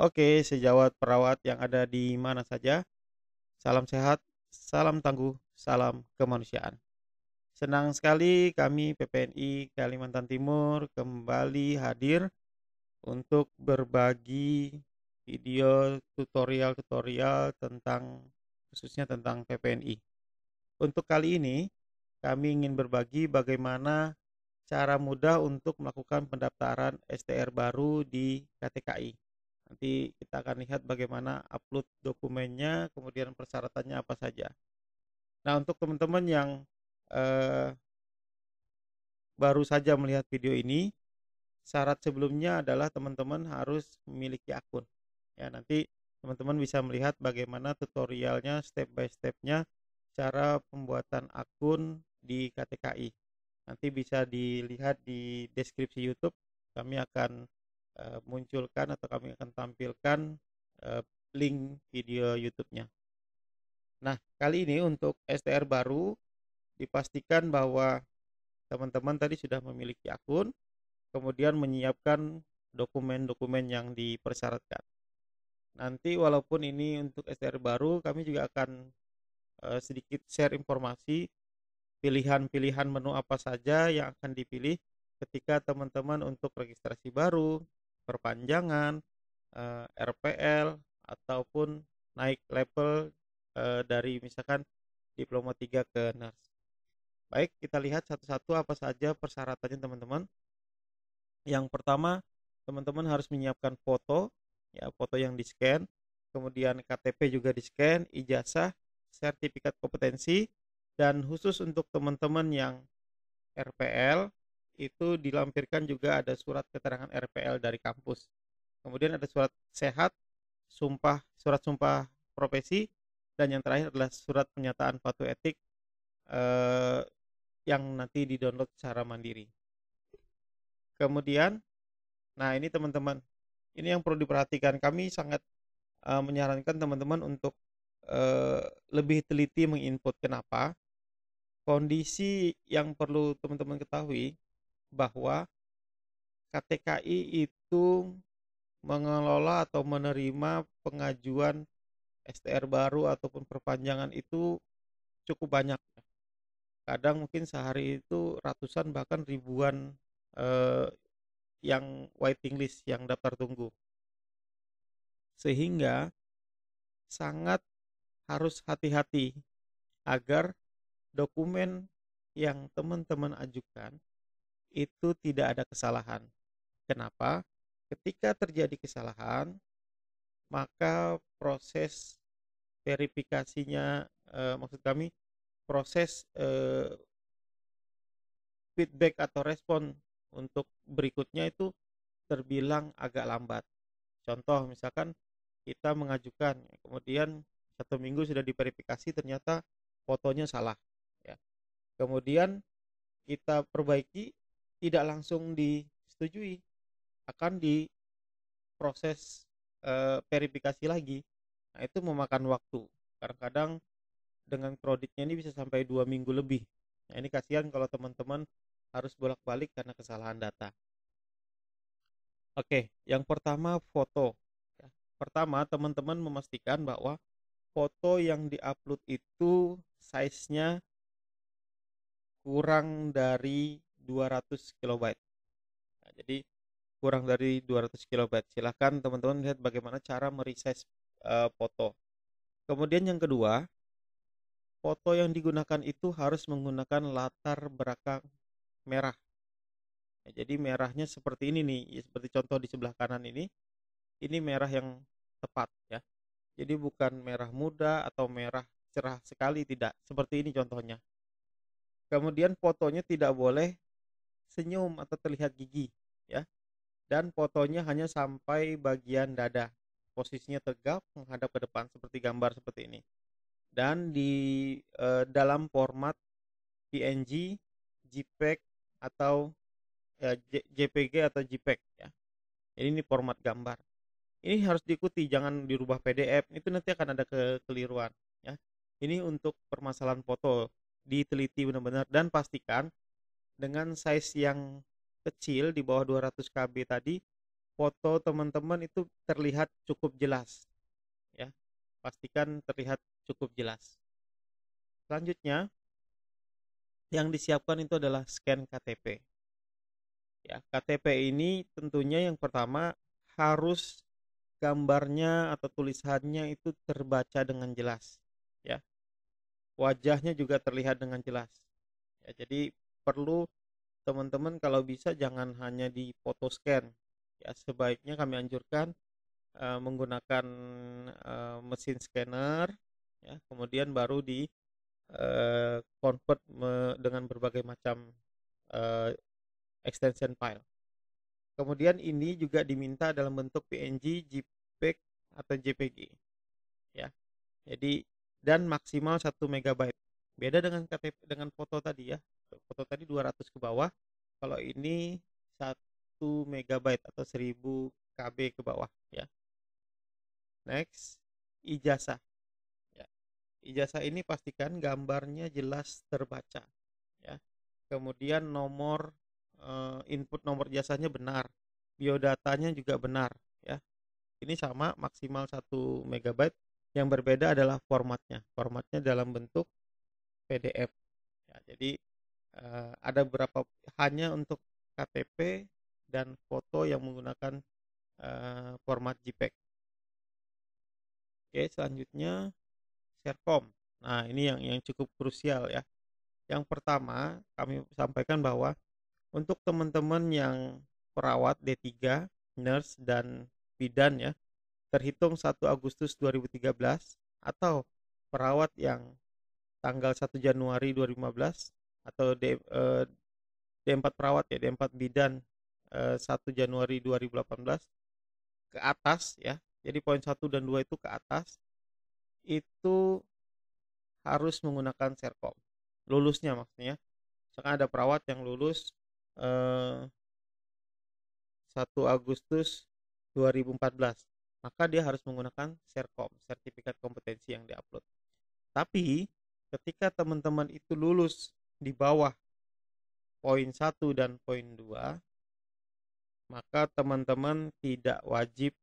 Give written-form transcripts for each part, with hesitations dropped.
Oke, sejawat perawat yang ada di mana saja, salam sehat, salam tangguh, salam kemanusiaan. Senang sekali kami PPNI Kalimantan Timur kembali hadir untuk berbagi video tutorial-tutorial tentang khususnya tentang PPNI. Untuk kali ini, kami ingin berbagi bagaimana cara mudah untuk melakukan pendaftaran STR baru di KTKI. Nanti kita akan lihat bagaimana upload dokumennya, kemudian persyaratannya apa saja. Nah, untuk teman-teman yang eh, baru saja melihat video ini, syarat sebelumnya adalah teman-teman harus memiliki akun. Ya, nanti teman-teman bisa melihat bagaimana tutorialnya step by stepnya cara pembuatan akun di KTKI. Nanti bisa dilihat di deskripsi YouTube. Kami akan munculkan atau kami akan tampilkan eh, link video YouTube-nya. Nah, kali ini untuk STR baru dipastikan bahwa teman-teman tadi sudah memiliki akun, kemudian menyiapkan dokumen-dokumen yang dipersyaratkan. Nanti walaupun ini untuk STR baru, kami juga akan sedikit share informasi pilihan-pilihan menu apa saja yang akan dipilih ketika teman-teman untuk registrasi baru, perpanjangan, RPL, ataupun naik level dari misalkan diploma 3 ke nurse. Baik, kita lihat satu-satu apa saja persyaratannya teman-teman. Yang pertama, teman-teman harus menyiapkan foto, ya foto yang di-scan, kemudian KTP juga di-scan, ijazah, sertifikat kompetensi, dan khusus untuk teman-teman yang RPL itu dilampirkan juga ada surat keterangan RPL dari kampus. Kemudian ada surat sehat, surat sumpah profesi, dan yang terakhir adalah surat pernyataan patuh etik eh, yang nanti di-download secara mandiri. Kemudian, nah ini teman-teman, ini yang perlu diperhatikan. Kami sangat menyarankan teman-teman untuk lebih teliti menginput. Kenapa? Kondisi yang perlu teman-teman ketahui bahwa KTKI itu mengelola atau menerima pengajuan STR baru ataupun perpanjangan itu cukup banyak. Kadang mungkin sehari itu ratusan bahkan ribuan eh, yang waiting list, yang daftar tunggu. Sehingga sangat harus hati-hati agar dokumen yang teman-teman ajukan itu tidak ada kesalahan. Kenapa? Ketika terjadi kesalahan, maka proses verifikasinya, maksud kami proses feedback atau respon untuk berikutnya itu terbilang agak lambat. Contoh misalkan kita mengajukan, kemudian 1 minggu sudah diverifikasi ternyata fotonya salah. Ya. Kemudian kita perbaiki, tidak langsung disetujui, akan diproses verifikasi lagi. Nah itu memakan waktu. Kadang-kadang dengan kreditnya ini bisa sampai 2 minggu lebih. Nah ini kasihan kalau teman-teman harus bolak-balik karena kesalahan data. Oke, yang pertama foto. Ya, pertama teman-teman memastikan bahwa foto yang diupload itu size-nya kurang dari 200 kilobyte. Nah, jadi kurang dari 200 kilobyte. Silahkan teman-teman lihat bagaimana cara meresize foto. Kemudian yang kedua, foto yang digunakan itu harus menggunakan latar belakang merah. Ya, jadi merahnya seperti ini nih, ya, seperti contoh di sebelah kanan ini merah yang tepat ya. Jadi bukan merah muda atau merah cerah sekali, tidak. Seperti ini contohnya. Kemudian fotonya tidak boleh senyum atau terlihat gigi ya. Dan fotonya hanya sampai bagian dada. Posisinya tegak menghadap ke depan seperti gambar seperti ini. Dan di dalam format PNG, JPEG atau JPG atau JPEG ya. Jadi ini format gambar. Ini harus diikuti, jangan dirubah PDF. Itu nanti akan ada kekeliruan ya. Ini untuk permasalahan foto, diteliti benar-benar dan pastikan dengan size yang kecil di bawah 200 KB tadi, foto teman-teman itu terlihat cukup jelas, ya. Pastikan terlihat cukup jelas. Selanjutnya, yang disiapkan itu adalah scan KTP. Ya, KTP ini tentunya yang pertama harus gambarnya atau tulisannya itu terbaca dengan jelas, ya. Wajahnya juga terlihat dengan jelas. Ya, jadi perlu teman-teman kalau bisa jangan hanya di foto scan. Ya, sebaiknya kami anjurkan menggunakan mesin scanner, ya, kemudian baru di convert dengan berbagai macam eh, extension file. Kemudian ini juga diminta dalam bentuk PNG, JPEG atau JPG, ya. Jadi dan maksimal 1 MB. Beda dengan KTP dengan foto tadi, ya. Foto tadi 200 ke bawah. Kalau ini 1 MB atau 1000 KB ke bawah, ya. Next, ijazah. Ya. Ijazah ini pastikan gambarnya jelas terbaca, ya. Kemudian input nomor ijazahnya benar, biodatanya juga benar, ya. Ini sama maksimal 1 MB. Yang berbeda adalah formatnya. Formatnya dalam bentuk PDF. Ya, jadi ada beberapa hanya untuk KTP dan foto yang menggunakan format JPEG. Oke, selanjutnya Serkom. Nah, ini yang cukup krusial, ya. Yang pertama, kami sampaikan bahwa untuk teman-teman yang perawat D3, nurse dan bidan, ya, terhitung 1 Agustus 2013 atau perawat yang tanggal 1 Januari 2015 atau D4 perawat, ya, D4 bidan 1 Januari 2018 ke atas, ya. Jadi poin 1 dan 2 itu ke atas itu harus menggunakan Serkom. Lulusnya maksudnya. Misalkan ada perawat yang lulus 1 Agustus 2014, maka dia harus menggunakan Serkom, sertifikat kompetensi yang diupload. Tapi ketika teman-teman itu lulus di bawah poin 1 dan poin 2, maka teman-teman tidak wajib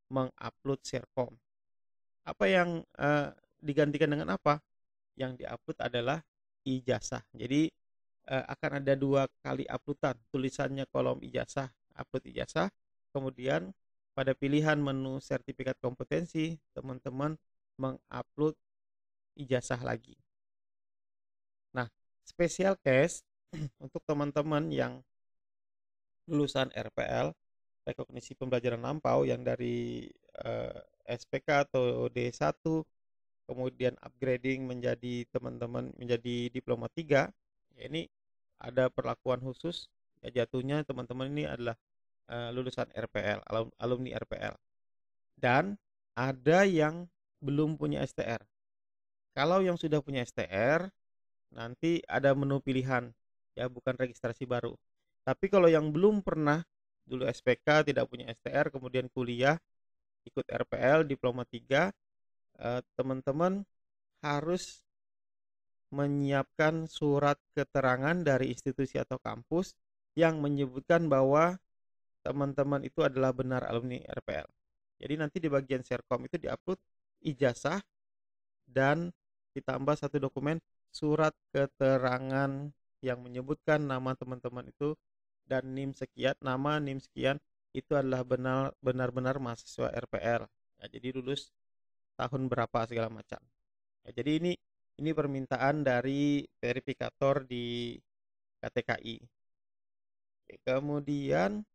mengupload Serkom. Apa yang digantikan dengan apa? Yang diupload adalah ijazah. Jadi akan ada 2 kali uploadan. Tulisannya kolom ijazah, upload ijazah. Kemudian pada pilihan menu sertifikat kompetensi, teman-teman mengupload ijazah lagi. Nah, special case untuk teman-teman yang lulusan RPL, rekognisi pembelajaran lampau, yang dari SPK atau D1, kemudian upgrading menjadi teman-teman menjadi diploma 3, ya, ini ada perlakuan khusus, ya. Jatuhnya teman-teman ini adalah lulusan RPL, alumni RPL. Dan ada yang belum punya STR. Kalau yang sudah punya STR, nanti ada menu pilihan, ya, bukan registrasi baru. Tapi kalau yang belum pernah dulu SPK, tidak punya STR, kemudian kuliah, ikut RPL, diploma 3, teman-teman harus menyiapkan surat keterangan dari institusi atau kampus yang menyebutkan bahwa teman-teman itu adalah benar alumni RPL. Jadi nanti di bagian Serkom itu diupload ijazah dan ditambah 1 dokumen surat keterangan yang menyebutkan nama teman-teman itu dan NIM sekian, nama NIM sekian, itu adalah benar-benar mahasiswa RPL. Ya, jadi lulus tahun berapa segala macam. Ya, jadi ini permintaan dari verifikator di KTKI. Oke, kemudian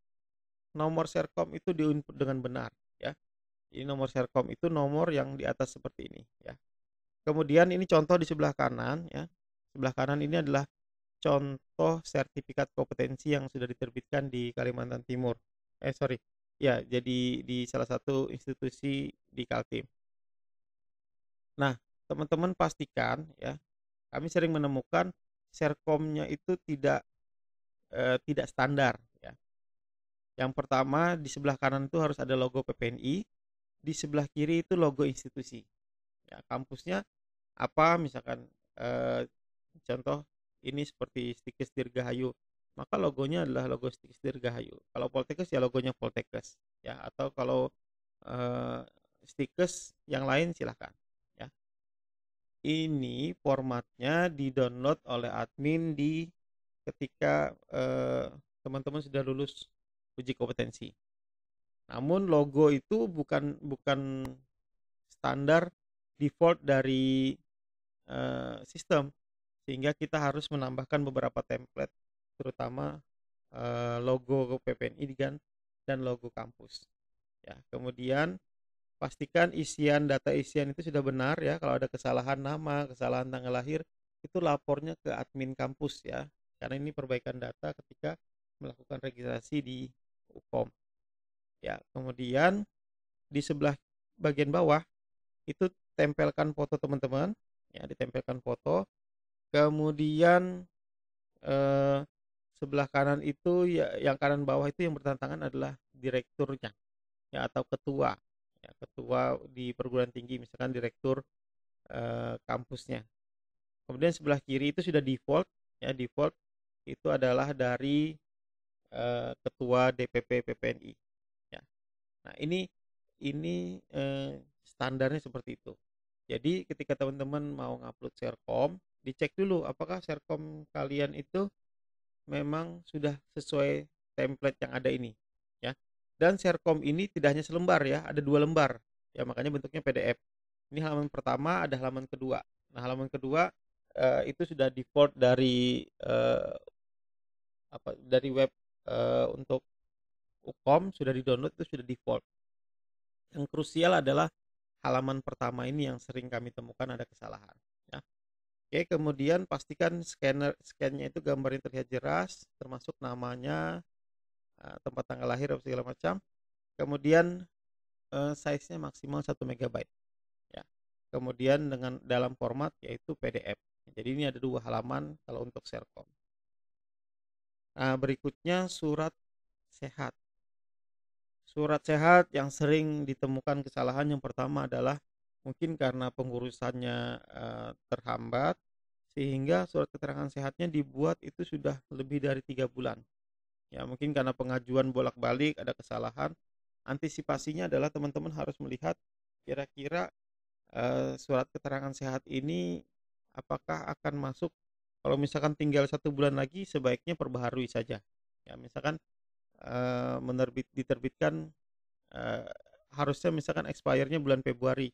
nomor Serkom itu diinput dengan benar, ya. Jadi nomor Serkom itu nomor yang di atas seperti ini, ya. Kemudian ini contoh di sebelah kanan, ya. Sebelah kanan ini adalah contoh sertifikat kompetensi yang sudah diterbitkan di Kalimantan Timur. Sorry. Ya, jadi di salah satu institusi di Kaltim. Nah, teman-teman pastikan, ya, kami sering menemukan Serkomnya itu tidak standar, ya. Yang pertama di sebelah kanan itu harus ada logo PPNI, di sebelah kiri itu logo institusi. Ya, kampusnya apa misalkan contoh ini seperti Stikes Dirgahayu, maka logonya adalah logo Stikes Dirgahayu. Kalau Poltekkes ya logonya Poltekkes. ya, atau kalau stikes yang lain silahkan ya. Ini formatnya di-download oleh admin ketika teman-teman sudah lulus uji kompetensi. Namun logo itu bukan standar default dari sistem, sehingga kita harus menambahkan beberapa template, terutama logo PPNI dan logo kampus. Ya, kemudian pastikan data isian itu sudah benar ya. Kalau ada kesalahan nama, kesalahan tanggal lahir, itu lapornya ke admin kampus ya. Karena ini perbaikan data ketika melakukan registrasi di UKOM. Ya, kemudian di sebelah bagian bawah itu tempelkan foto teman-teman, ya, ditempelkan foto. Kemudian eh, sebelah kanan itu ya, yang kanan bawah itu yang bertantangan adalah direkturnya ya, atau ketua ya, ketua di perguruan tinggi, misalkan direktur kampusnya. Kemudian sebelah kiri itu sudah default ya, default itu adalah dari ketua DPP PPNI ya. Nah, ini standarnya seperti itu. Jadi ketika teman-teman mau ngupload Serkom, dicek dulu apakah Serkom kalian itu memang sudah sesuai template yang ada ini ya. Dan Serkom ini tidak hanya selembar ya, ada 2 lembar ya, makanya bentuknya PDF. Ini halaman pertama, ada halaman kedua. Nah, halaman kedua itu sudah default dari dari web untuk UKOM, sudah di-download, itu sudah default. Yang krusial adalah halaman pertama ini yang sering kami temukan ada kesalahan ya. Oke, kemudian pastikan scannya itu gambarnya terlihat jelas, termasuk namanya, tempat tanggal lahir, segala macam. Kemudian size-nya maksimal 1 MB ya. Kemudian dalam format yaitu PDF. Jadi ini ada 2 halaman kalau untuk Serkom. Nah, berikutnya surat sehat. Surat sehat yang sering ditemukan kesalahan yang pertama adalah mungkin karena pengurusannya terhambat, sehingga surat keterangan sehatnya dibuat itu sudah lebih dari 3 bulan. Ya, mungkin karena pengajuan bolak-balik ada kesalahan. Antisipasinya adalah teman-teman harus melihat kira-kira surat keterangan sehat ini apakah akan masuk. Kalau misalkan tinggal 1 bulan lagi, sebaiknya perbaharui saja. Ya, misalkan diterbitkan harusnya misalkan expire-nya bulan Februari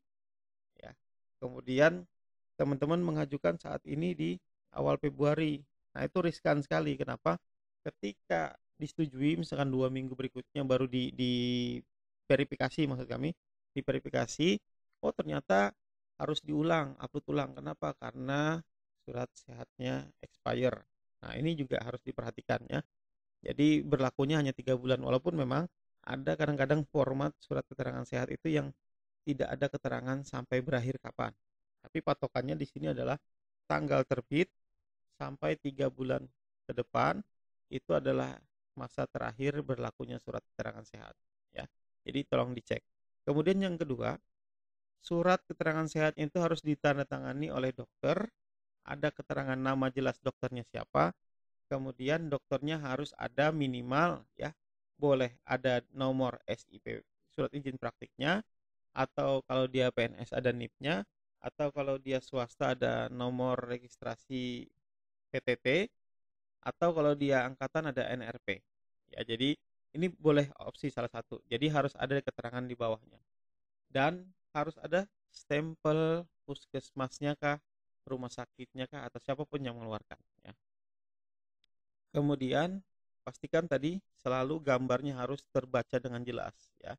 ya. Kemudian teman-teman mengajukan saat ini di awal Februari. Nah, itu riskan sekali. Kenapa? Ketika disetujui misalkan 2 minggu berikutnya baru di verifikasi, maksud kami diverifikasi, oh ternyata harus diulang, upload ulang. Kenapa? Karena surat sehatnya expire. Nah, ini juga harus diperhatikan ya. Jadi berlakunya hanya 3 bulan, walaupun memang ada kadang-kadang format surat keterangan sehat itu yang tidak ada keterangan sampai berakhir kapan. Tapi patokannya di sini adalah tanggal terbit sampai 3 bulan ke depan itu adalah masa terakhir berlakunya surat keterangan sehat ya. Jadi tolong dicek. Kemudian yang kedua, surat keterangan sehat itu harus ditandatangani oleh dokter, ada keterangan nama jelas dokternya siapa. Kemudian dokternya harus ada minimal ya, boleh ada nomor SIP, surat izin praktiknya, atau kalau dia PNS ada NIP-nya, atau kalau dia swasta ada nomor registrasi PTT, atau kalau dia angkatan ada NRP. Ya, jadi ini boleh opsi salah satu. Jadi harus ada keterangan di bawahnya. Dan harus ada stempel puskesmasnya kah, rumah sakitnya kah, atau siapapun yang mengeluarkan ya. Kemudian pastikan tadi selalu gambarnya harus terbaca dengan jelas ya.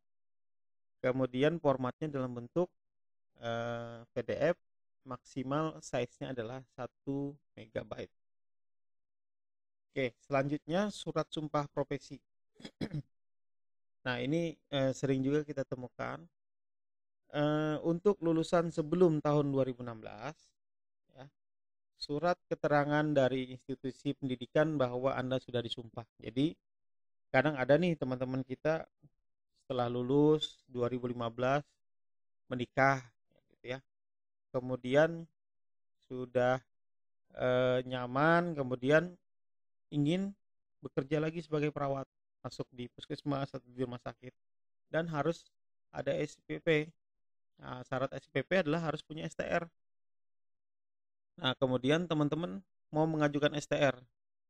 Kemudian formatnya dalam bentuk PDF, maksimal size-nya adalah 1 MB. Oke, selanjutnya surat sumpah profesi. Nah, ini sering juga kita temukan untuk lulusan sebelum tahun 2016 ya. Surat keterangan dari institusi pendidikan bahwa Anda sudah disumpah. Jadi kadang ada nih teman-teman kita setelah lulus 2015 menikah gitu ya. Kemudian sudah nyaman, kemudian ingin bekerja lagi sebagai perawat, masuk di puskesmas atau di rumah sakit. dan harus ada SPP. Nah, syarat SPP adalah harus punya STR. Nah, kemudian teman-teman mau mengajukan STR,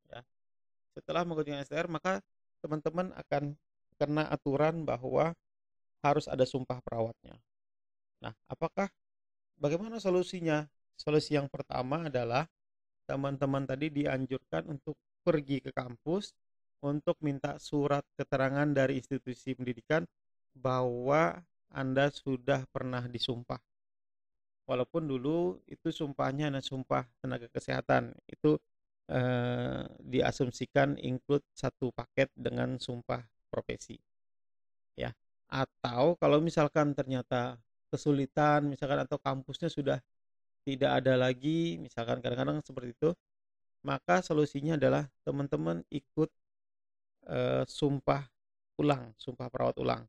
ya. Setelah mengajukan STR, maka teman-teman akan kena aturan bahwa harus ada sumpah perawatnya. Nah, bagaimana solusinya? Solusi yang pertama adalah teman-teman tadi dianjurkan untuk pergi ke kampus untuk minta surat keterangan dari institusi pendidikan bahwa Anda sudah pernah disumpah. Walaupun dulu itu sumpahnya hanya sumpah tenaga kesehatan, itu diasumsikan include satu paket dengan sumpah profesi, ya. Atau kalau misalkan ternyata kesulitan, misalkan atau kampusnya sudah tidak ada lagi, misalkan kadang-kadang seperti itu, maka solusinya adalah teman-teman ikut sumpah ulang, sumpah perawat ulang.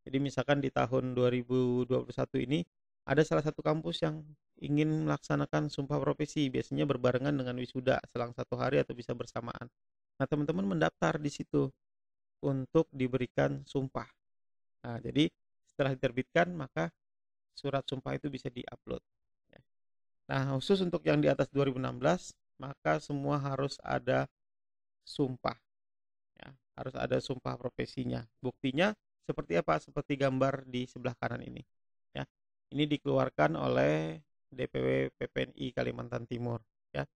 Jadi misalkan di tahun 2021 ini ada salah satu kampus yang ingin melaksanakan sumpah profesi, biasanya berbarengan dengan wisuda selang 1 hari atau bisa bersamaan. Nah, teman-teman mendaftar di situ untuk diberikan sumpah. Nah, jadi setelah diterbitkan maka surat sumpah itu bisa diupload. Nah, khusus untuk yang di atas 2016 maka semua harus ada sumpah, ya, harus ada sumpah profesinya. Buktinya seperti apa? Seperti gambar di sebelah kanan ini, ya. Ini dikeluarkan oleh DPW PPNI Kalimantan Timur, ya.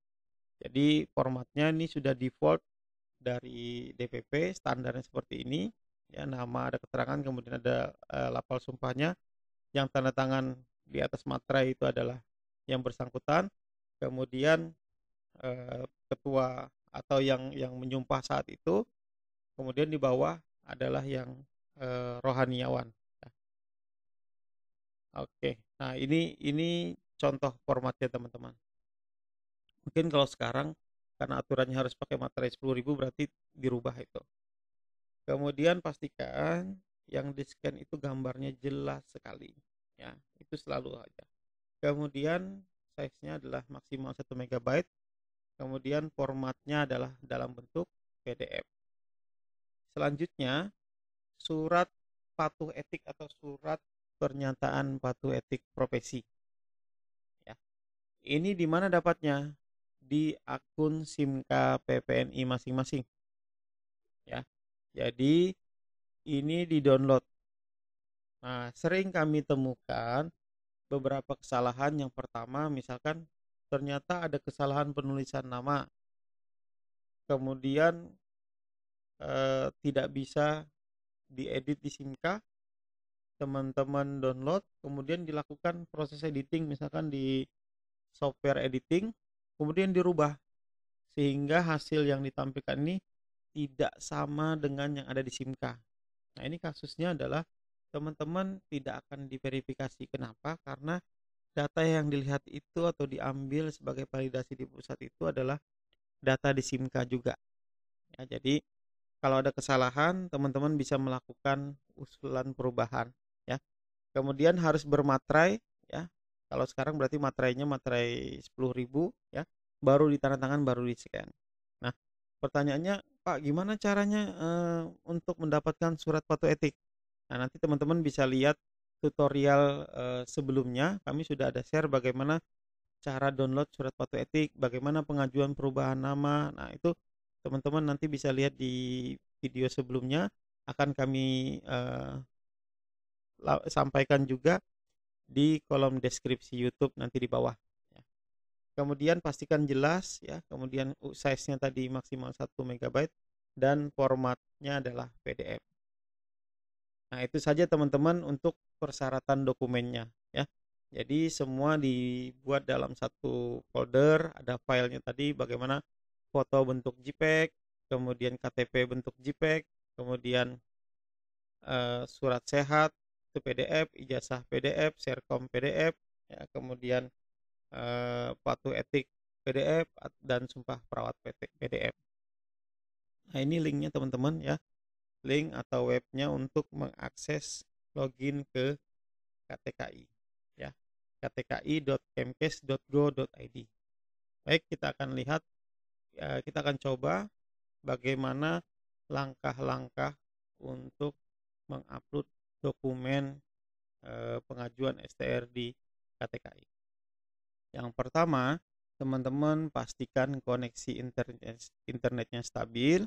Jadi formatnya ini sudah default dari DPP, standarnya seperti ini, ya. Nama, ada keterangan, kemudian ada lapal sumpahnya, yang tanda tangan di atas materai itu adalah yang bersangkutan, kemudian ketua atau yang menyumpah saat itu, kemudian di bawah adalah yang rohaniawan. Oke, nah ini contoh formatnya teman-teman. Mungkin kalau sekarang karena aturannya harus pakai materai 10.000 berarti dirubah itu. Kemudian pastikan yang di scan itu gambarnya jelas sekali, ya, itu selalu aja. Kemudian size-nya adalah maksimal 1 MB. Kemudian formatnya adalah dalam bentuk PDF. Selanjutnya surat patuh etik atau surat pernyataan patuh etik profesi, ya. Ini di mana dapatnya? Di akun SIMK PPNI masing-masing, ya. Jadi ini di-download. Nah, sering kami temukan beberapa kesalahan. Yang pertama, misalkan ternyata ada kesalahan penulisan nama, kemudian tidak bisa diedit di SIMK, teman-teman download, kemudian dilakukan proses editing, misalkan di software editing, kemudian dirubah sehingga hasil yang ditampilkan ini tidak sama dengan yang ada di SIMK. Nah, ini kasusnya adalah teman-teman tidak akan diverifikasi. Kenapa? Karena data yang dilihat itu atau diambil sebagai validasi di pusat itu adalah data di SIMK juga, ya. Jadi kalau ada kesalahan, teman-teman bisa melakukan usulan perubahan, ya. Kemudian harus bermaterai, ya. Kalau sekarang berarti materainya materai 10.000, ya. Baru ditandatangan, baru di-scan. Nah, pertanyaannya, Pak, gimana caranya untuk mendapatkan surat patuh etik? Nah, nanti teman-teman bisa lihat tutorial sebelumnya. Kami sudah ada share bagaimana cara download surat patuh etik, bagaimana pengajuan perubahan nama. Nah, itu teman-teman nanti bisa lihat di video sebelumnya, akan kami sampaikan juga di kolom deskripsi YouTube nanti di bawah, ya. Kemudian pastikan jelas, ya. Kemudian size-nya tadi maksimal 1 MB dan formatnya adalah PDF. Nah, itu saja teman-teman untuk persyaratan dokumennya, ya. Jadi semua dibuat dalam satu folder, ada filenya tadi, bagaimana foto bentuk JPEG, kemudian KTP bentuk JPEG, kemudian surat sehat itu PDF, ijazah PDF, serkom PDF, ya, kemudian patuh etik PDF dan sumpah perawat PDF. Nah, ini linknya teman-teman, ya, link atau webnya untuk mengakses login ke KTKI, ya, ktki.kemkes.go.id. Baik, kita akan lihat, kita akan coba bagaimana langkah-langkah untuk mengupload dokumen pengajuan STR di KTKI. Yang pertama, teman-teman pastikan koneksi internetnya stabil.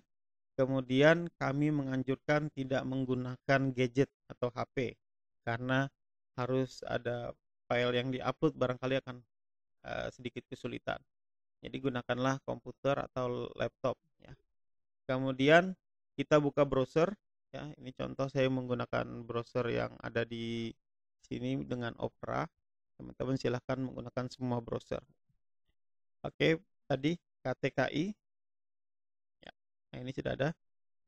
Kemudian kami menganjurkan tidak menggunakan gadget atau HP karena harus ada file yang diupload, barangkali akan sedikit kesulitan. Jadi gunakanlah komputer atau laptop ya. Kemudian kita buka browser ya. Ini contoh saya menggunakan browser yang ada di sini dengan Opera. Teman-teman silahkan menggunakan semua browser. Oke, tadi KTKI ya. Nah, ini sudah ada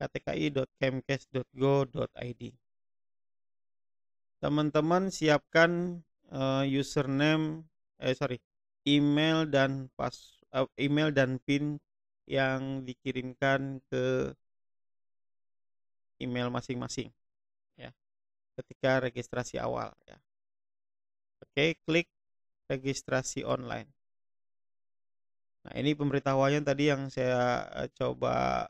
ktki.kemkes.go.id. Teman-teman siapkan email dan PIN yang dikirimkan ke email masing-masing ya ketika registrasi awal ya. Oke, klik registrasi online. Nah, ini pemberitahuannya tadi yang saya coba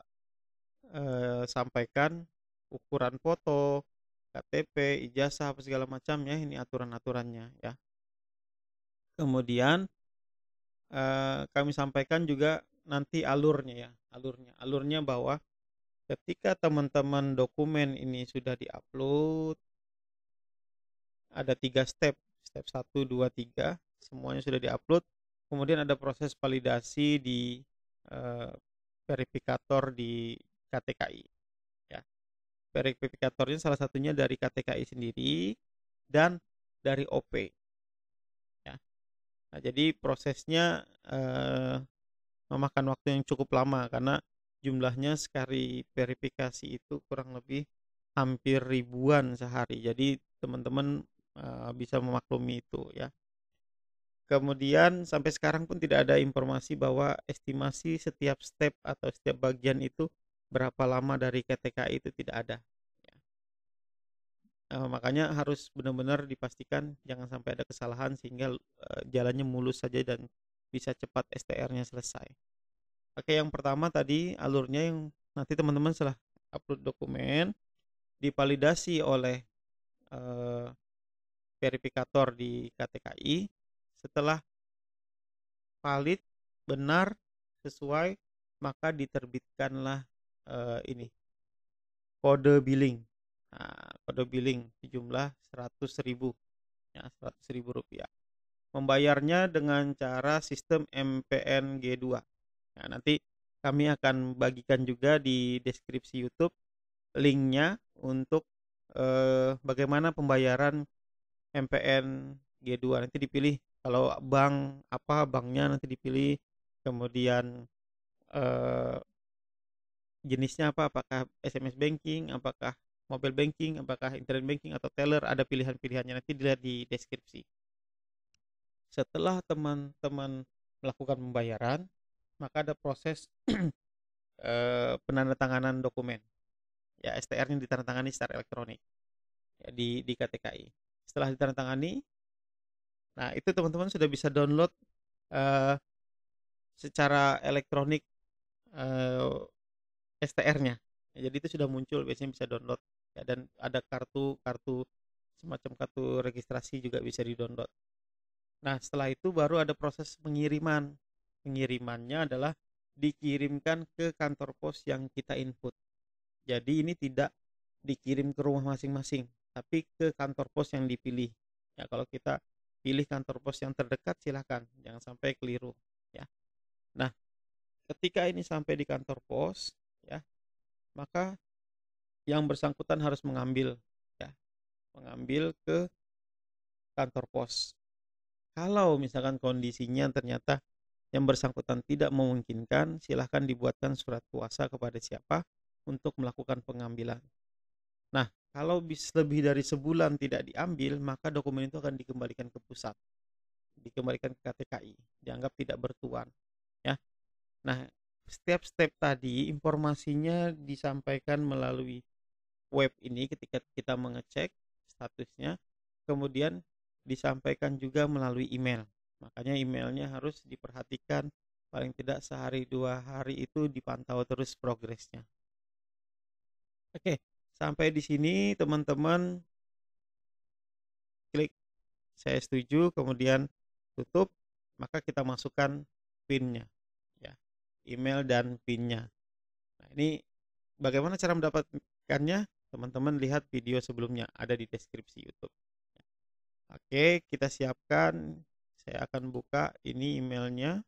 sampaikan, ukuran foto, KTP, ijazah, apa segala macam ya, ini aturan-aturannya ya. Kemudian kami sampaikan juga nanti alurnya ya, alurnya bahwa ketika teman-teman dokumen ini sudah diupload, ada 3 step 1, 2, 3, semuanya sudah diupload. Kemudian ada proses validasi di verifikator di KTKI ya. Verifikatornya salah satunya dari KTKI sendiri dan dari OP ya. Nah, jadi prosesnya memakan waktu yang cukup lama karena jumlahnya sekali verifikasi itu kurang lebih hampir ribuan sehari. Jadi teman-teman bisa memaklumi itu ya. Kemudian sampai sekarang pun tidak ada informasi bahwa estimasi setiap step atau setiap bagian itu berapa lama dari KTKI itu tidak ada. Makanya harus benar-benar dipastikan jangan sampai ada kesalahan sehingga jalannya mulus saja dan bisa cepat STR-nya selesai. Oke, yang pertama tadi alurnya yang nanti teman-teman setelah upload dokumen divalidasi oleh verifikator di KTKI. Setelah valid, benar, sesuai, maka diterbitkanlah ini kode billing. Nah, kode billing sejumlah 100.000 ya, 100.000 rupiah. Membayarnya dengan cara sistem MPN G2. Nah, nanti kami akan bagikan juga di deskripsi YouTube linknya untuk bagaimana pembayaran MPN G2. Nanti dipilih kalau bank apa, banknya nanti dipilih, kemudian jenisnya apa, apakah SMS banking, apakah mobile banking, apakah internet banking atau teller, ada pilihan-pilihannya, nanti dilihat di deskripsi. Setelah teman-teman melakukan pembayaran, maka ada proses penandatanganan dokumen. Ya, STR-nya ditandatangani secara elektronik ya, di KTKI. Setelah ditandatangani, nah itu teman-teman sudah bisa download secara elektronik STR-nya. Ya, jadi itu sudah muncul, biasanya bisa download ya, dan ada kartu semacam kartu registrasi juga bisa di-download. Nah, setelah itu baru ada proses pengiriman. Pengirimannya adalah dikirimkan ke kantor pos yang kita input. Jadi ini tidak dikirim ke rumah masing-masing, tapi ke kantor pos yang dipilih. Ya, kalau kita pilih kantor pos yang terdekat silahkan, jangan sampai keliru ya. Nah, ketika ini sampai di kantor pos ya, maka yang bersangkutan harus mengambil ya, mengambil ke kantor pos. Kalau misalkan kondisinya ternyata yang bersangkutan tidak memungkinkan, silahkan dibuatkan surat kuasa kepada siapa untuk melakukan pengambilan. Nah, kalau lebih dari sebulan tidak diambil, maka dokumen itu akan dikembalikan ke pusat, dikembalikan ke KTKI, dianggap tidak bertuan. Ya, nah setiap step tadi informasinya disampaikan melalui web ini ketika kita mengecek statusnya, kemudian disampaikan juga melalui email. Makanya emailnya harus diperhatikan, paling tidak sehari 2 hari itu dipantau terus progresnya. Oke, sampai di sini teman-teman klik saya setuju, kemudian tutup, maka kita masukkan PIN-nya ya, email dan PIN-nya. Nah, ini bagaimana cara mendapatkannya? Teman-teman lihat video sebelumnya, ada di deskripsi YouTube. Oke, kita siapkan. Saya akan buka ini emailnya.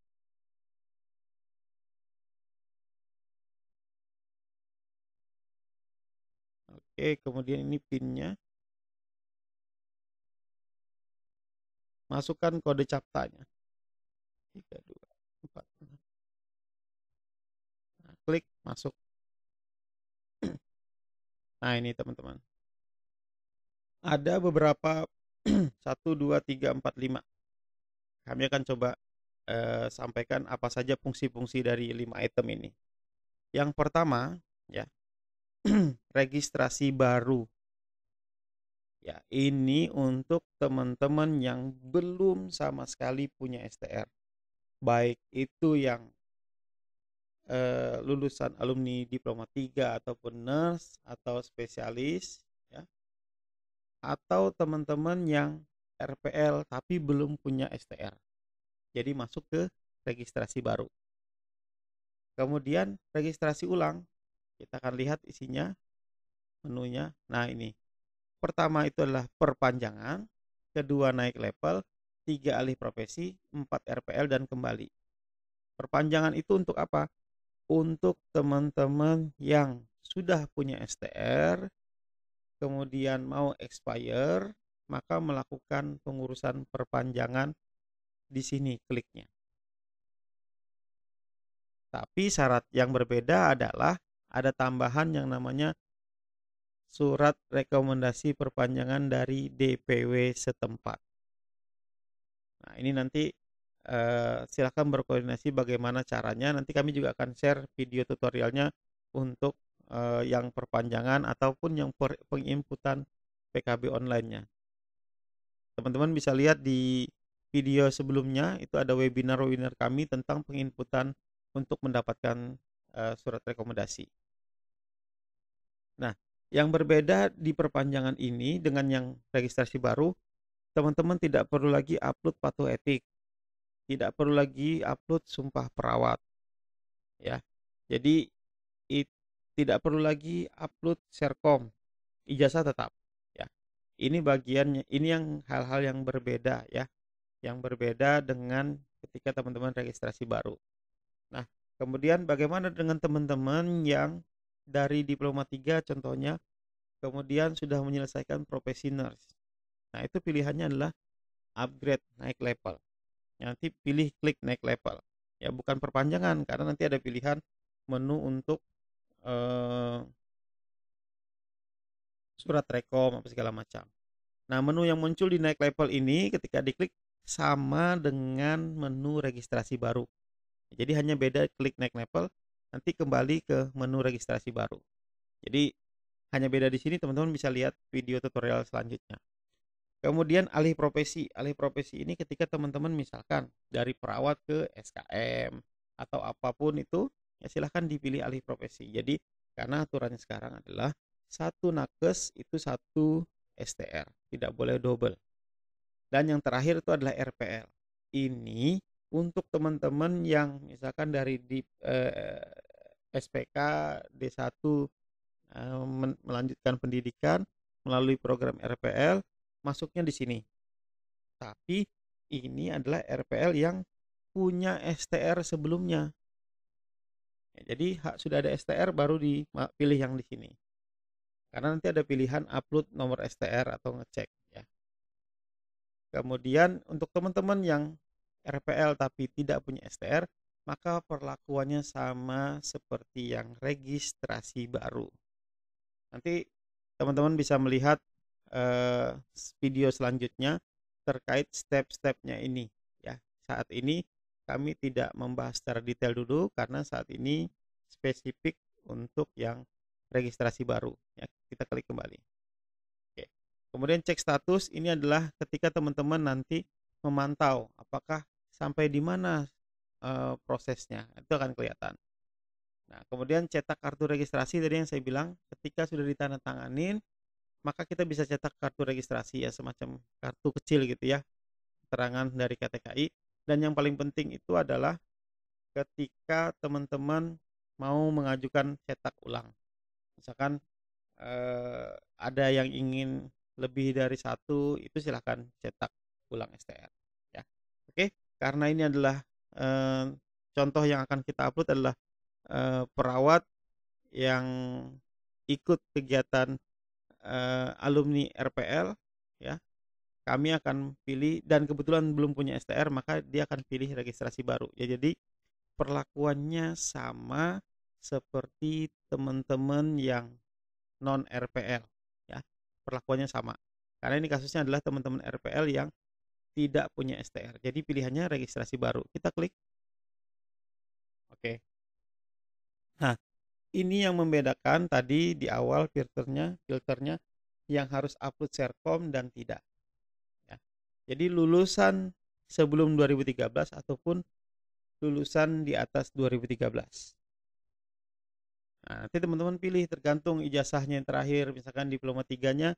Oke, kemudian ini PIN-nya. Masukkan kode CAPTCHA-nya. 3, 2, 4, 6. Nah, klik masuk. Nah, ini teman-teman. Ada beberapa 1, 2, 3, 4, 5. Kami akan coba sampaikan apa saja fungsi-fungsi dari 5 item ini. Yang pertama, ya, registrasi baru. Ya, ini untuk teman-teman yang belum sama sekali punya STR. Baik itu yang lulusan alumni diploma 3 ataupun nurse atau spesialis ya. Atau teman-teman yang RPL tapi belum punya STR. Jadi masuk ke registrasi baru. Kemudian registrasi ulang. Kita akan lihat isinya, menunya. Nah, ini. Pertama itu adalah perpanjangan, kedua naik level, 3 alih profesi, 4 RPL dan kembali. Perpanjangan itu untuk apa? Untuk teman-teman yang sudah punya STR, kemudian mau expire, maka melakukan pengurusan perpanjangan di sini kliknya. Tapi syarat yang berbeda adalah ada tambahan yang namanya surat rekomendasi perpanjangan dari DPW setempat. Nah, ini nanti silakan berkoordinasi bagaimana caranya. Nanti kami juga akan share video tutorialnya untuk yang perpanjangan ataupun yang penginputan PKB online-nya. Teman-teman bisa lihat di video sebelumnya, itu ada webinar kami tentang penginputan untuk mendapatkan surat rekomendasi. Nah, yang berbeda di perpanjangan ini dengan yang registrasi baru, teman-teman tidak perlu lagi upload patuh etik, tidak perlu lagi upload sumpah perawat, ya. Jadi tidak perlu lagi upload Serkom, ijazah tetap, ya. Ini bagiannya, ini yang hal-hal yang berbeda, ya, yang berbeda dengan ketika teman-teman registrasi baru. Nah, kemudian bagaimana dengan teman-teman yang dari diploma 3 contohnya, kemudian sudah menyelesaikan profesi nurse. Nah, itu pilihannya adalah upgrade, naik level. Nanti pilih klik naik level. Ya, bukan perpanjangan karena nanti ada pilihan menu untuk surat rekom apa segala macam. Nah, menu yang muncul di naik level ini ketika diklik sama dengan menu registrasi baru. Jadi hanya beda klik naik level, nanti kembali ke menu registrasi baru. Jadi hanya beda di sini, teman-teman bisa lihat video tutorial selanjutnya. Kemudian alih profesi. Alih profesi ini ketika teman-teman misalkan dari perawat ke SKM atau apapun itu, ya silahkan dipilih alih profesi. Jadi karena aturannya sekarang adalah satu nakes itu satu STR, tidak boleh double. Dan yang terakhir itu adalah RPL. Ini untuk teman-teman yang misalkan dari di SPK D1 melanjutkan pendidikan melalui program RPL, masuknya di sini. Tapi ini adalah RPL yang punya STR sebelumnya. Ya, jadi sudah ada STR baru dipilih yang di sini. Karena nanti ada pilihan upload nomor STR atau ngecek ya. Kemudian untuk teman-teman yang RPL tapi tidak punya STR, maka perlakuannya sama seperti yang registrasi baru. Nanti teman-teman bisa melihat video selanjutnya terkait step-stepnya ini ya. Saat ini kami tidak membahas secara detail dulu karena saat ini spesifik untuk yang registrasi baru ya. Kita klik kembali. Oke. Kemudian cek status ini adalah ketika teman-teman nanti memantau apakah sampai di mana prosesnya, itu akan kelihatan. Nah, kemudian cetak kartu registrasi tadi yang saya bilang ketika sudah ditandatanganin maka kita bisa cetak kartu registrasi ya, semacam kartu kecil gitu ya, keterangan dari KTKI. Dan yang paling penting itu adalah ketika teman-teman mau mengajukan cetak ulang. Misalkan ada yang ingin lebih dari satu, itu silahkan cetak ulang STR ya. Oke, karena ini adalah contoh yang akan kita upload adalah perawat yang ikut kegiatan alumni RPL ya. Kami akan pilih, dan kebetulan belum punya STR, maka dia akan pilih registrasi baru ya. Jadi perlakuannya sama seperti teman-teman yang non RPL ya. Perlakuannya sama. Karena ini kasusnya adalah teman-teman RPL yang tidak punya STR. Jadi pilihannya registrasi baru. Kita klik. Oke. Nah, ini yang membedakan tadi di awal filternya yang harus upload Serkom dan tidak ya. Jadi lulusan sebelum 2013 ataupun lulusan di atas 2013. Nah, nanti teman-teman pilih tergantung ijazahnya yang terakhir, misalkan diploma 3-nya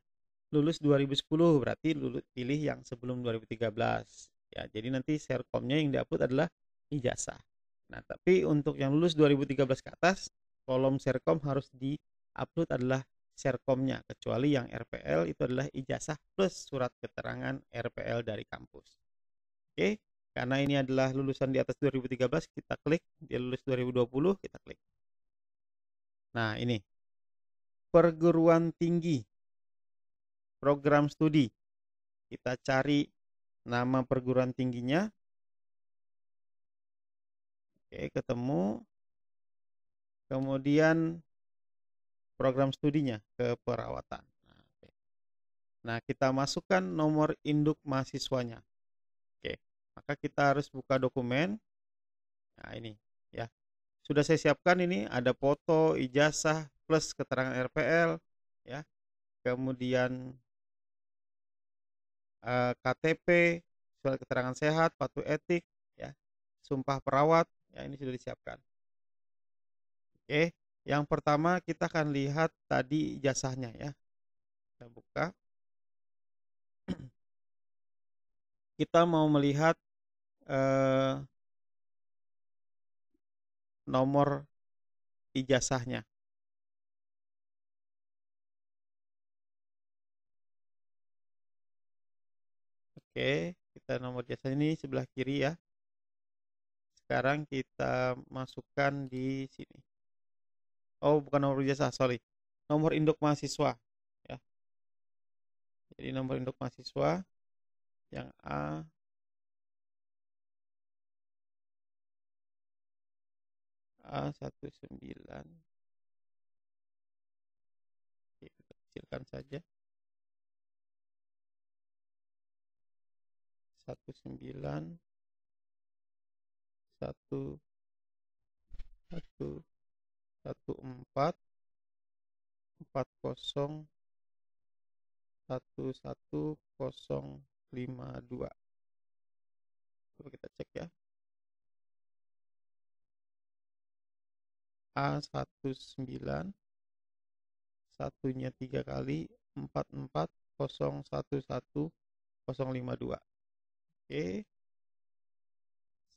lulus 2010, berarti pilih yang sebelum 2013 ya. Jadi nanti Serkomnya yang diupload adalah ijazah. Nah, tapi untuk yang lulus 2013 ke atas, kolom Serkom harus diupload adalah Serkomnya, kecuali yang RPL itu adalah ijazah plus surat keterangan RPL dari kampus. Oke, karena ini adalah lulusan di atas 2013, kita klik. Dia lulus 2020, kita klik. Nah, ini perguruan tinggi, program studi. Kita cari nama perguruan tingginya. Oke, ketemu. Kemudian program studinya, keperawatan. Nah, kita masukkan nomor induk mahasiswanya. Oke, maka kita harus buka dokumen. Nah, ini ya. Sudah saya siapkan, ini ada foto, ijazah plus keterangan RPL ya. Kemudian KTP, surat keterangan sehat, patuh etik ya. Sumpah perawat ya, ini sudah disiapkan. Oke, yang pertama kita akan lihat tadi ijazahnya ya. Kita buka. Kita mau melihat nomor ijazahnya. Oke, kita nomor ijazah ini sebelah kiri ya. Sekarang kita masukkan di sini. Oh, bukan nomor ijazah, sorry. Nomor induk mahasiswa ya. Jadi nomor induk mahasiswa yang A19. Oke, kita kecilkan saja. 19 1 1 14 40 11052. Coba kita cek ya. A19 satunya 3 kali 4401052. Oke.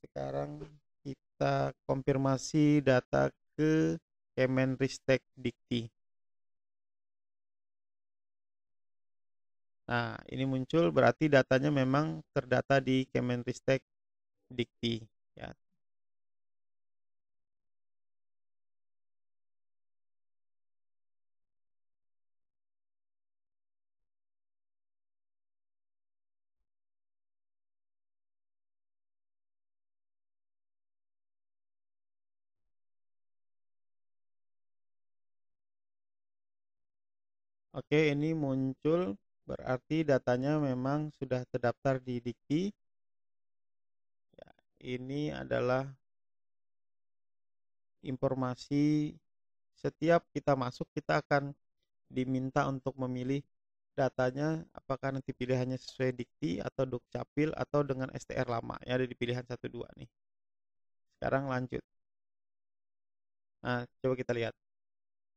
Sekarang kita konfirmasi data ke Kemenristek Dikti. Nah, ini muncul berarti datanya memang terdata di Kemenristek Dikti ya. Oke, ini muncul berarti datanya memang sudah terdaftar di Dikti. Ya, ini adalah informasi. Setiap kita masuk, kita akan diminta untuk memilih datanya, apakah nanti pilihannya sesuai Dikti atau Dukcapil atau dengan STR lama ya, ada di pilihan 1-2 nih. Sekarang lanjut. Nah, coba kita lihat.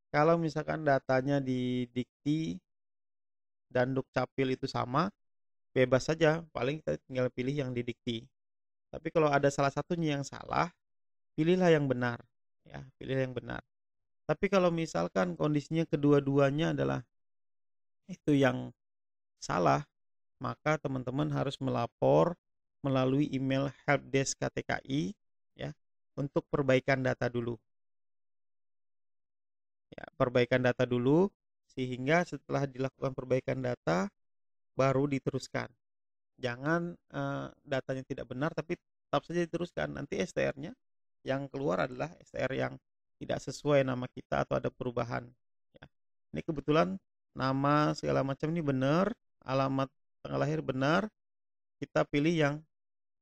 Kalau misalkan datanya di Dikti dan Dukcapil itu sama, bebas saja, paling kita tinggal pilih yang didikti. Tapi kalau ada salah satunya yang salah, pilihlah yang benar, ya, pilih yang benar. Tapi kalau misalkan kondisinya kedua-duanya adalah itu yang salah, maka teman-teman harus melapor melalui email helpdesk KTKI, ya, untuk perbaikan data dulu. Ya, perbaikan data dulu, sehingga setelah dilakukan perbaikan data baru diteruskan. Jangan datanya tidak benar tapi tetap saja diteruskan. Nanti STR-nya yang keluar adalah STR yang tidak sesuai nama kita atau ada perubahan. Ya. Ini kebetulan nama segala macam ini benar, alamat tanggal lahir benar. Kita pilih yang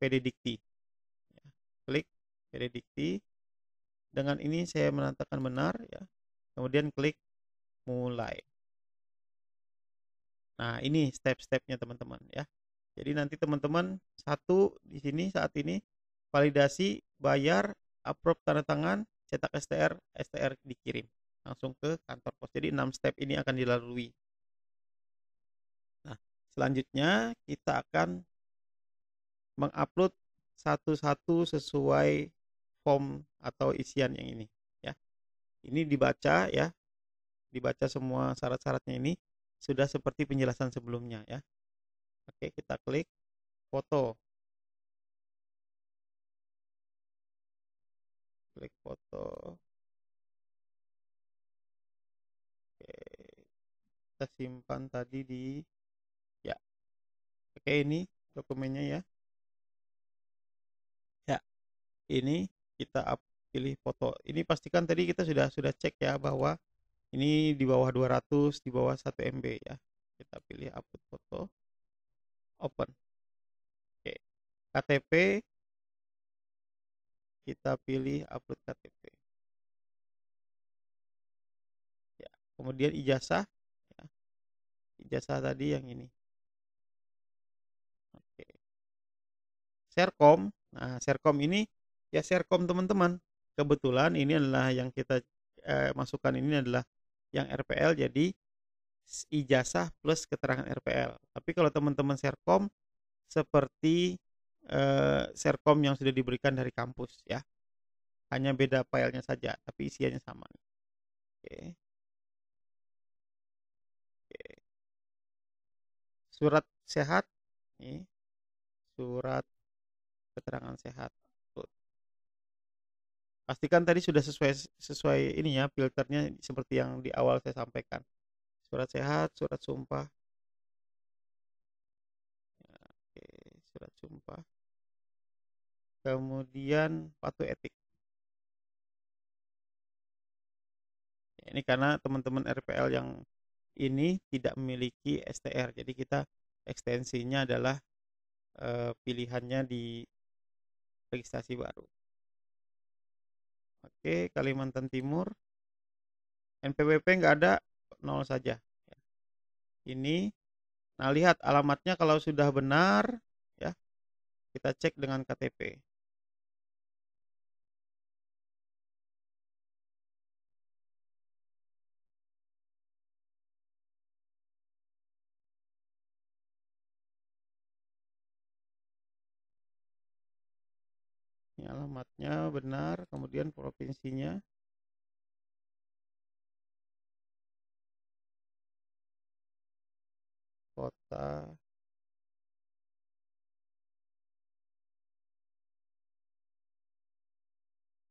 PD Dikti. Ya. Klik PD Dikti. Dengan ini saya menandakan benar, ya. Kemudian klik mulai. Nah, ini step-stepnya teman-teman, ya. Jadi nanti teman-teman satu di sini saat ini validasi, bayar, approve tanda tangan, cetak STR, STR dikirim langsung ke kantor pos. Jadi 6 step ini akan dilalui. Nah, selanjutnya kita akan mengupload satu-satu sesuai form atau isian yang ini, ya. Ini dibaca, ya. Dibaca semua syarat-syaratnya ini sudah seperti penjelasan sebelumnya, ya. Oke, kita klik foto. Klik foto. Oke, kita simpan tadi di, ya. Oke, ini dokumennya, ya. Ya, ini kita pilih foto. Ini pastikan tadi kita sudah cek, ya, bahwa ini di bawah 200, di bawah 1 MB, ya. Kita pilih upload foto, open. Oke, KTP kita pilih upload KTP. Ya, kemudian ijazah, ya. Ijazah tadi yang ini. Oke. Serkom. Nah, Serkom ini ya Serkom teman-teman. Kebetulan ini adalah yang kita masukkan ini adalah yang RPL, jadi ijazah plus keterangan RPL. Tapi kalau teman-teman Serkom seperti Serkom yang sudah diberikan dari kampus, ya. Hanya beda filenya saja, tapi isiannya sama. Oke. Oke. Surat sehat, nih. Surat keterangan sehat. Pastikan tadi sudah sesuai ini, ya, filternya seperti yang di awal saya sampaikan. Surat sehat, surat sumpah. Ya, oke, surat sumpah. Kemudian patuh etik. Ya, ini karena teman-teman RPL yang ini tidak memiliki STR, jadi kita ekstensinya adalah pilihannya di registrasi baru. Oke, Kalimantan Timur. NPWP nggak ada, 0 saja. Ini, nah, lihat alamatnya kalau sudah benar, ya, kita cek dengan KTP. Ini alamatnya benar, kemudian provinsinya. Kota,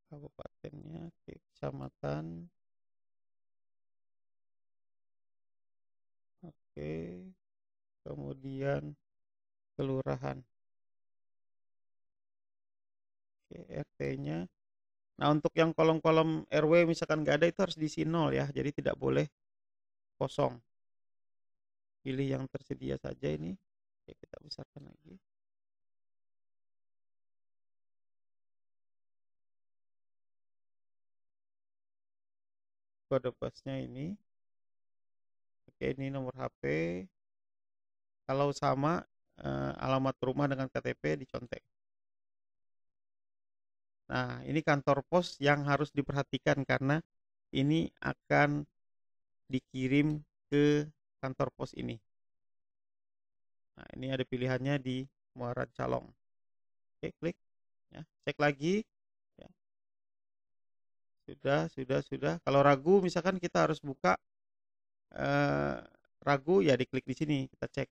kabupatennya, kecamatan. Oke, kemudian kelurahan. Oke, RT-nya. Nah, untuk yang kolom-kolom RW misalkan nggak ada, itu harus diisi 0, ya. Jadi tidak boleh kosong. Pilih yang tersedia saja ini. Oke, kita besarkan lagi. Kode posnya ini. Oke, ini nomor HP. Kalau sama alamat rumah dengan KTP dicontek. Nah, ini kantor pos yang harus diperhatikan karena ini akan dikirim ke kantor pos ini. Nah, ini ada pilihannya di Muara Calong. Oke, klik ya, cek lagi ya. Sudah. Kalau ragu misalkan kita harus buka ragu ya diklik di sini, kita cek.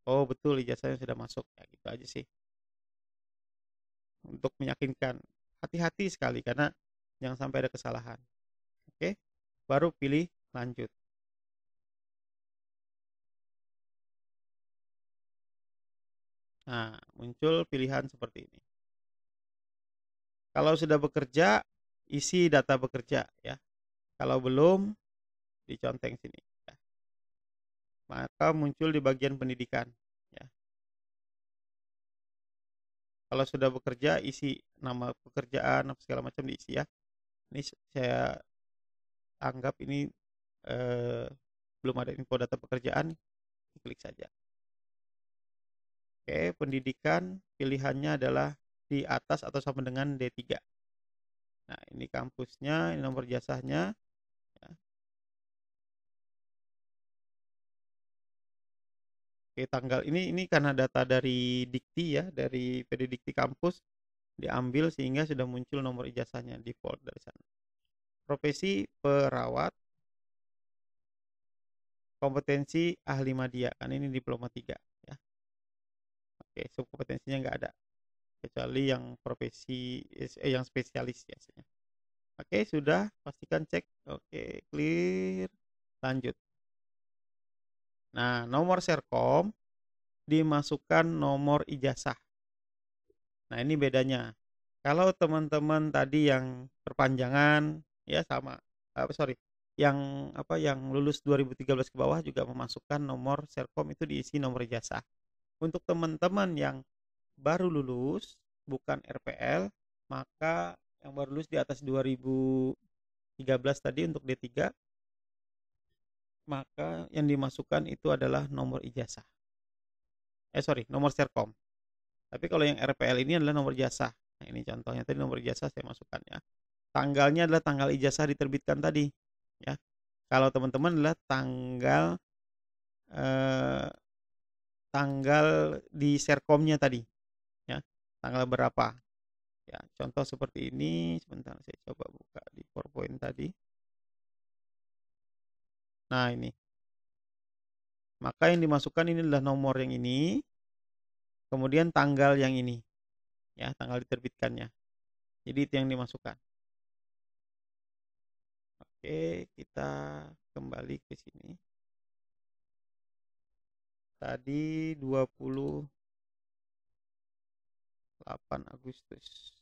Oh, betul ijazahnya sudah masuk. Ya, gitu aja sih. Untuk meyakinkan. Hati-hati sekali karena jangan sampai ada kesalahan. Oke. Baru pilih lanjut. Nah, muncul pilihan seperti ini. Kalau sudah bekerja, isi data bekerja ya. Kalau belum, diconteng sini. Ya. Maka muncul di bagian pendidikan. Ya. Kalau sudah bekerja, isi nama pekerjaan, segala macam diisi ya. Ini saya anggap ini belum ada info data pekerjaan, klik saja. Oke, pendidikan pilihannya adalah di atas atau sama dengan D3. Nah, ini kampusnya, ini nomor jasanya. Ya. Oke, tanggal ini karena data dari Dikti ya, dari PD Dikti kampus diambil sehingga sudah muncul nomor ijazahnya default dari sana. Profesi perawat, kompetensi ahli media, kan ini diploma 3 ya. Oke, subkompetensinya nggak ada kecuali yang profesi yang spesialis biasanya. Oke, sudah, pastikan cek. Oke, clear, lanjut. Nah, nomor serkom dimasukkan nomor ijazah. Nah, ini bedanya. Kalau teman-teman tadi yang perpanjangan ya sama sorry, yang lulus 2013 ke bawah juga memasukkan nomor serkom itu diisi nomor ijazah. Untuk teman-teman yang baru lulus bukan RPL, maka yang baru lulus di atas 2013 tadi untuk D3, maka yang dimasukkan itu adalah nomor ijazah. Nomor serkom. Tapi kalau yang RPL ini adalah nomor ijazah. Nah, ini contohnya tadi nomor ijazah saya masukkan ya. Tanggalnya adalah tanggal ijazah diterbitkan tadi ya. Kalau teman-teman adalah eh, tanggal di serkomnya tadi ya. Tanggal berapa? Ya, contoh seperti ini. Sebentar saya coba buka di PowerPoint tadi. Nah, ini. Maka yang dimasukkan ini adalah nomor yang ini, kemudian tanggal yang ini. Ya, tanggal diterbitkannya. Jadi itu yang dimasukkan. Oke, kita kembali ke sini. Tadi 28 Agustus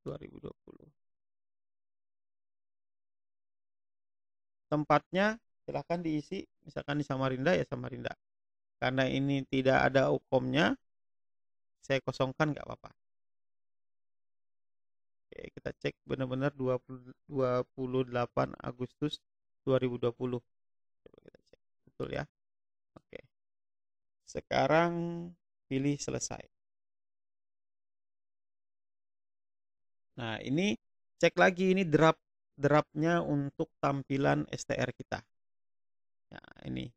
2020. Tempatnya silahkan diisi, misalkan di Samarinda ya Samarinda. Karena ini tidak ada UKOM-nya, saya kosongkan nggak apa-apa. Oke, kita cek benar-benar 28 Agustus 2020. Coba kita cek. Betul ya? Oke. Sekarang pilih selesai. Nah, ini cek lagi ini draftnya untuk tampilan STR kita. Nah, ini.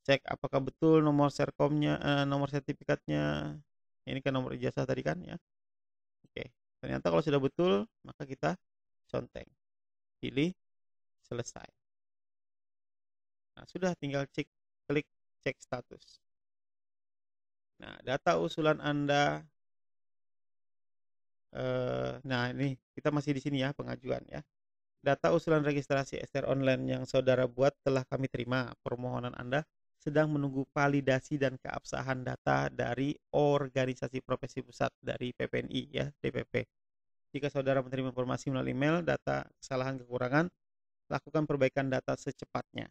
Cek apakah betul nomor serkomnya, nomor sertifikatnya. Ini kan nomor ijazah tadi kan ya. Oke. Ternyata kalau sudah betul, maka kita conteng. Pilih selesai. Nah, sudah tinggal klik cek status. Nah, data usulan Anda nah ini kita masih di sini ya, pengajuan ya. Data usulan registrasi STR online yang saudara buat telah kami terima. Permohonan Anda sedang menunggu validasi dan keabsahan data dari organisasi profesi pusat dari PPNI ya, DPP. Jika saudara menerima informasi melalui email, data kesalahan kekurangan, lakukan perbaikan data secepatnya.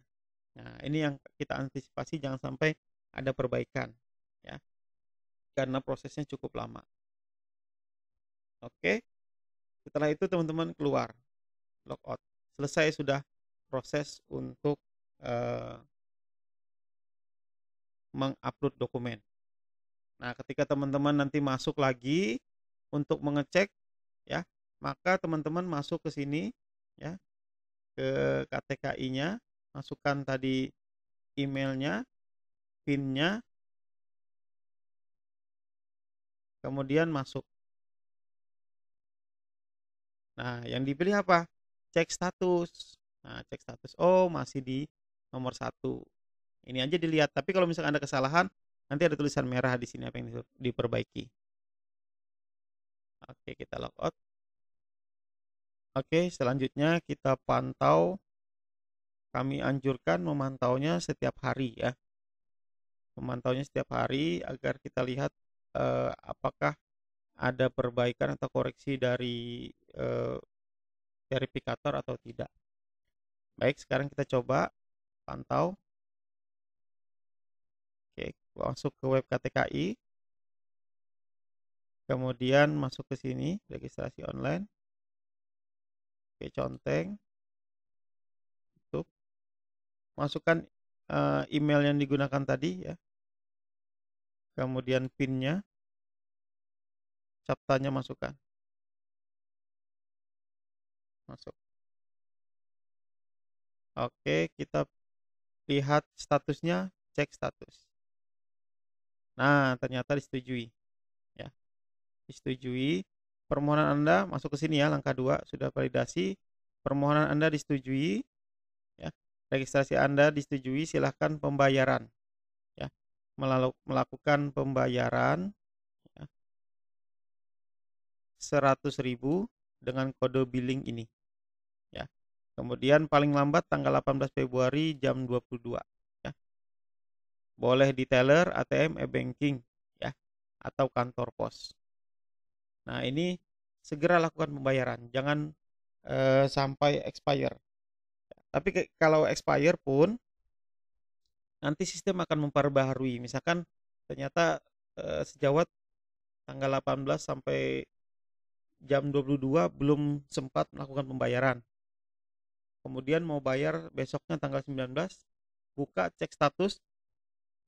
Nah, ini yang kita antisipasi jangan sampai ada perbaikan ya. Karena prosesnya cukup lama. Oke. Setelah itu teman-teman keluar, logout. Selesai sudah proses untuk mengupload dokumen. Nah, ketika teman-teman nanti masuk lagi untuk mengecek ya, maka teman-teman masuk ke sini ya, ke KTKI-nya, masukkan tadi emailnya, PIN-nya, kemudian masuk. Nah, yang dipilih apa? Cek status. Nah, cek status. Oh, masih di nomor 1. Ini aja dilihat. Tapi kalau misalkan ada kesalahan, nanti ada tulisan merah di sini apa yang diperbaiki. Oke, kita logout. Oke, selanjutnya kita pantau. Kami anjurkan memantaunya setiap hari ya. Memantaunya setiap hari agar kita lihat apakah ada perbaikan atau koreksi dari verifikator atau tidak. Baik, sekarang kita coba pantau. Oke, masuk ke web KTKI. Kemudian masuk ke sini, registrasi online. Oke, conteng. Tutup. Masukkan email yang digunakan tadi ya. Kemudian PIN-nya, captanya masukkan. Masuk. Oke, kita lihat statusnya, cek status. Nah, ternyata disetujui. Ya, disetujui. Permohonan Anda masuk ke sini ya, langkah 2 sudah validasi. Permohonan Anda disetujui. Ya, registrasi Anda disetujui. Silahkan pembayaran. Ya, melakukan pembayaran ya, 100.000 dengan kode billing ini. Ya. Kemudian paling lambat tanggal 18 Februari jam 22 ya. Boleh di teller, ATM, e-banking ya, atau kantor pos. Nah, ini segera lakukan pembayaran, jangan sampai expire. Tapi kalau expire pun nanti sistem akan memperbaharui. Misalkan ternyata sejawat tanggal 18 sampai jam 22 belum sempat melakukan pembayaran. Kemudian mau bayar besoknya tanggal 19, buka cek status,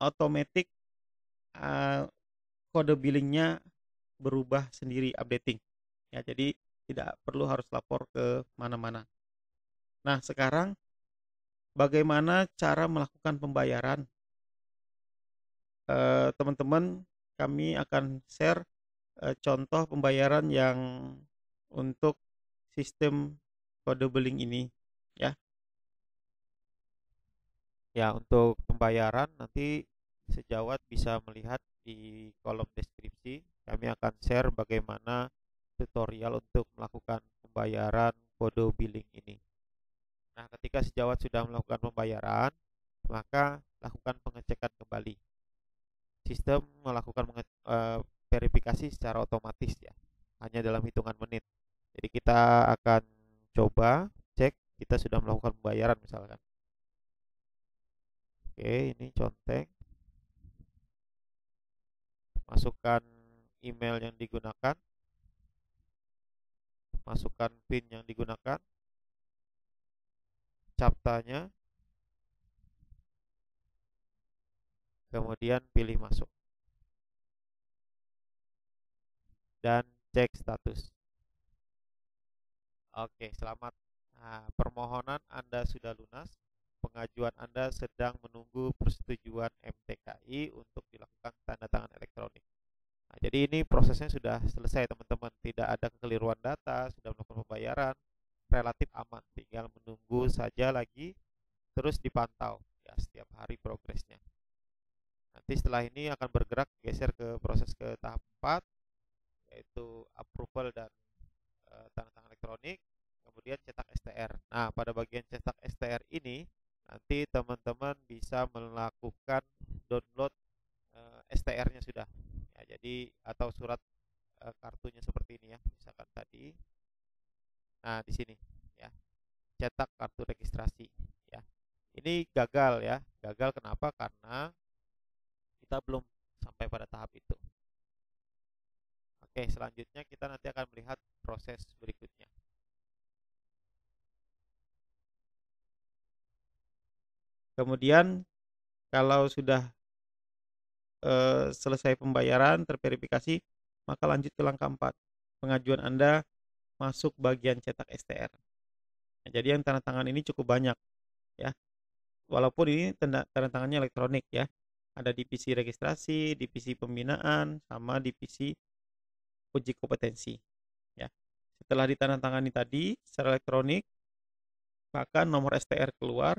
otomatis kode billingnya berubah sendiri, updating. Ya, jadi tidak perlu harus lapor ke mana-mana. Nah, sekarang bagaimana cara melakukan pembayaran? Teman-teman, kami akan share contoh pembayaran yang untuk sistem kode billing ini ya. Ya, untuk pembayaran nanti sejawat bisa melihat di kolom deskripsi. Kami akan share bagaimana tutorial untuk melakukan pembayaran kode billing ini. Nah, ketika sejawat sudah melakukan pembayaran, maka lakukan pengecekan kembali. Sistem melakukan verifikasi secara otomatis ya, hanya dalam hitungan menit. Jadi kita akan coba cek kita sudah melakukan pembayaran misalkan. Oke, ini conteng. Masukkan email yang digunakan. Masukkan PIN yang digunakan. Captanya. Kemudian pilih masuk. Dan cek status. Oke, selamat. Nah, permohonan Anda sudah lunas. Pengajuan Anda sedang menunggu persetujuan MTKI untuk dilakukan tanda tangan elektronik. Nah, jadi ini prosesnya sudah selesai teman-teman. Tidak ada kekeliruan data, sudah melakukan pembayaran, relatif aman. Tinggal menunggu saja lagi, terus dipantau ya setiap hari progresnya. Nanti setelah ini akan bergerak geser ke proses ke tahap 4, yaitu approval dan tanda tangan elektronik, kemudian cetak STR. Nah, pada bagian cetak STR ini nanti teman-teman bisa melakukan download STR-nya sudah. Ya, jadi atau surat kartunya seperti ini ya, misalkan tadi. Nah, di sini ya, cetak kartu registrasi ya. Ini gagal ya. Gagal kenapa? Karena kita belum sampai pada tahap itu. Oke, selanjutnya kita nanti akan melihat proses berikutnya. Kemudian kalau sudah selesai pembayaran, terverifikasi, maka lanjut ke langkah 4. Pengajuan Anda masuk bagian cetak STR. Nah, jadi yang tanda tangan ini cukup banyak ya. walaupun ini tanda tangannya elektronik ya. Ada divisi registrasi, divisi pembinaan, sama divisi uji kompetensi ya. Setelah ditandatangani tadi secara elektronik, maka nomor STR keluar,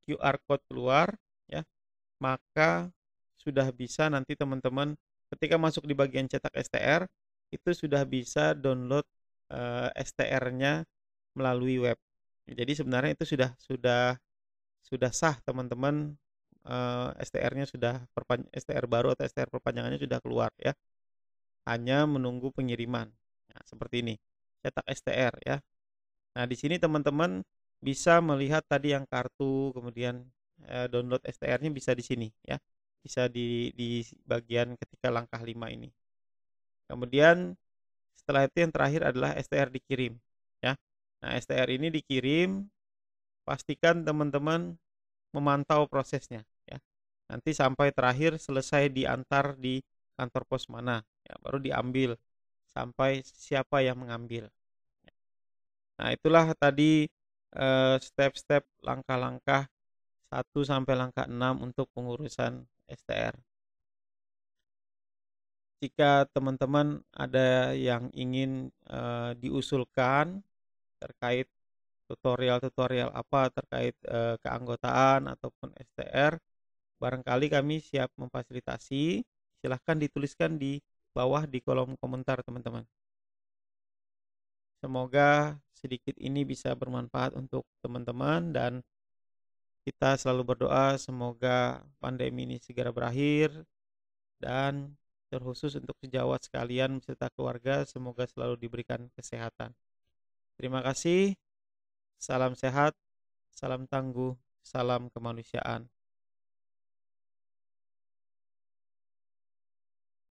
QR code keluar ya, maka sudah bisa nanti teman-teman ketika masuk di bagian cetak STR itu sudah bisa download STR-nya melalui web. Jadi sebenarnya itu sudah sah teman-teman, STR-nya sudah STR baru atau STR perpanjangannya sudah keluar ya. Hanya menunggu pengiriman. Nah, seperti ini. Cetak STR ya. Nah, di sini teman-teman bisa melihat tadi yang kartu, kemudian download STR-nya bisa di sini ya. Bisa di bagian ketika langkah 5 ini. Kemudian setelah itu yang terakhir adalah STR dikirim ya. Nah, STR ini dikirim, pastikan teman-teman memantau prosesnya ya. Nanti sampai terakhir selesai diantar di kantor pos mana ya, baru diambil sampai siapa yang mengambil. Nah, itulah tadi step-step langkah-langkah 1 sampai langkah 6 untuk pengurusan STR. Jika teman-teman ada yang ingin diusulkan terkait tutorial-tutorial apa terkait keanggotaan ataupun STR, barangkali kami siap memfasilitasi. Silahkan dituliskan di bawah di kolom komentar teman-teman. Semoga sedikit ini bisa bermanfaat untuk teman-teman dan kita selalu berdoa semoga pandemi ini segera berakhir dan terkhusus untuk sejawat sekalian beserta keluarga semoga selalu diberikan kesehatan. Terima kasih. Salam sehat, salam tangguh, salam kemanusiaan.